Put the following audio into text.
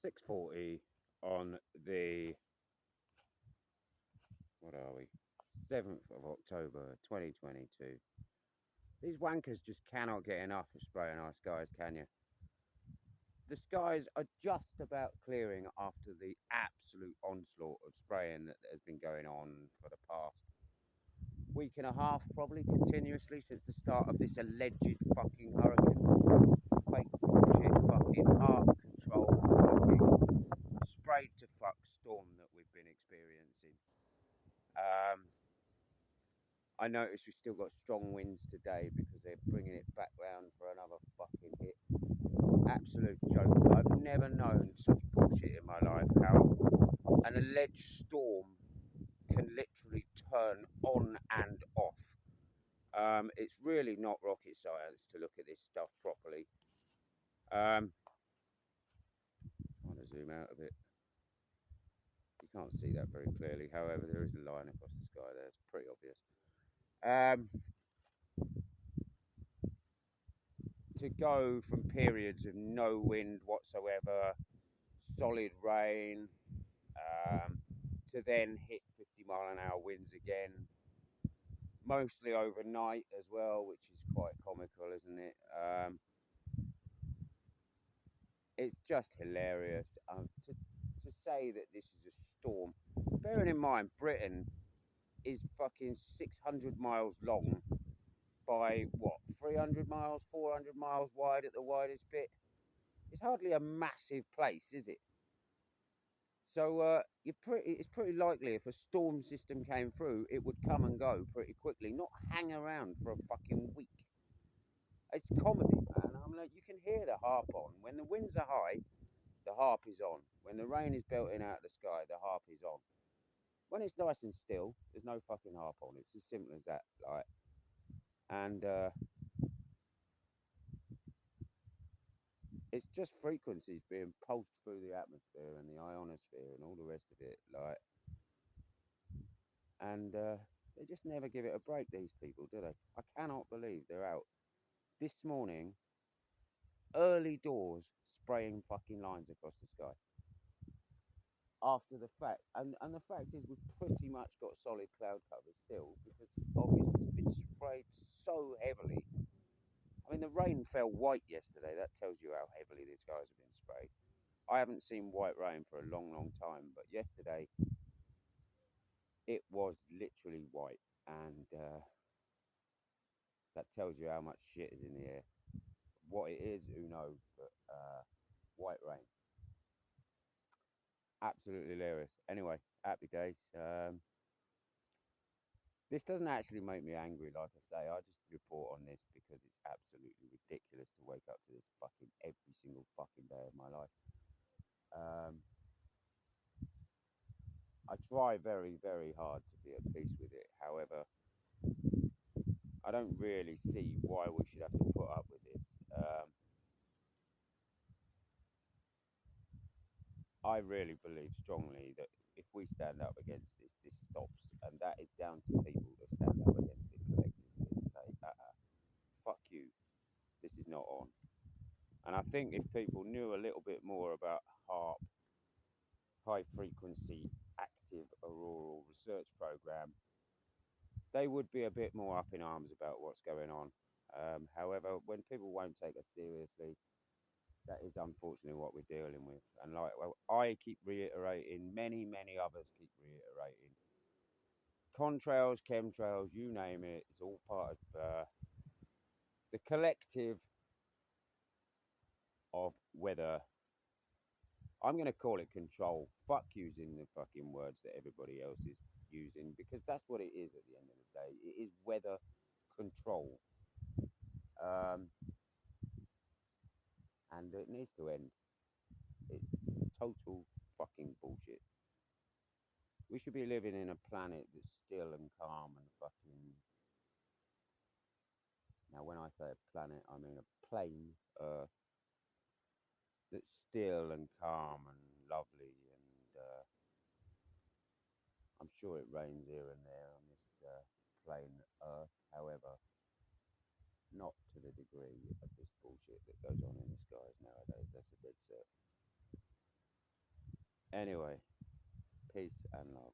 6:40 on the, what are we, 7th of October 2022. These wankers just cannot get enough of spraying our skies, can you? The skies are just about clearing after the absolute onslaught of spraying that has been going on for the past week and a half, probably continuously since the start of this alleged fucking hurricane. Fake bullshit, fucking art control, fucking sprayed to fuck storm that we've been experiencing. I noticed we've still got strong winds today because they're bringing it back round for another fucking hit. Absolute joke. I've never known such bullshit in my life. How an alleged storm can literally turn on and off. It's really not rocket science to look at this stuff properly. I want to zoom out a bit. You can't see that very clearly. However, there is a line across the sky there. It's pretty obvious. To go from periods of no wind whatsoever, solid rain, to then hit 50-mile-an-hour winds again, mostly overnight as well, which is quite comical, isn't it? It's just hilarious. To say that this is a storm, bearing in mind Britain is fucking 600 miles long by what, 300 miles, 400 miles wide at the widest bit. It's hardly a massive place, is it? So it's pretty likely if a storm system came through, it would come and go pretty quickly, not hang around for a fucking week. It's comedy, man. I'm like, you can hear the harp on. When the winds are high, the harp is on. When the rain is belting out of the sky, the harp is on. When it's nice and still, there's no fucking harp on. It's as simple as that. Like, and it's just frequencies being pulsed through the atmosphere and the ionosphere and all the rest of it. Like, and they just never give it a break. These people, do they? I cannot believe they're out this morning, early doors, spraying fucking lines across the sky. After the fact, and the fact is, we've pretty much got solid cloud cover still because obviously it's been sprayed so heavily. I mean, the rain fell white yesterday. That tells you how heavily the skies have been sprayed. I haven't seen white rain for a long, long time, but yesterday it was literally white, and that tells you how much shit is in the air. What it is, who knows? But white rain, absolutely hilarious. Anyway, happy days. This doesn't actually make me angry, like I say. I just report on this because it's absolutely ridiculous to wake up to this fucking every single fucking day of my life. I try very, very hard to be at peace with it. However, I don't really see why we should have to put up with this. I really believe strongly that if we stand up against this, this stops, and that is down to people that stand up against it collectively and say, fuck you, this is not on. And I think if people knew a little bit more about HARP, High Frequency Active Auroral Research Program, they would be a bit more up in arms about what's going on. However, when people won't take us seriously, that is unfortunately what we're dealing with. And like, well, I keep reiterating, many others keep reiterating, contrails, chemtrails, you name it, it's all part of the collective of weather. I'm going to call it control. Fuck using the fucking words that everybody else is using, because that's what it is at the end of the day. It is weather control. And it needs to end. It's total fucking bullshit. We should be living in a planet that's still and calm and fucking. Now, when I say a planet, I mean a plane Earth that's still and calm and lovely. And I'm sure it rains here and there on this plain Earth. However, not to the degree of this bullshit that goes on in the skies nowadays. That's a dead cert. Anyway, peace and love.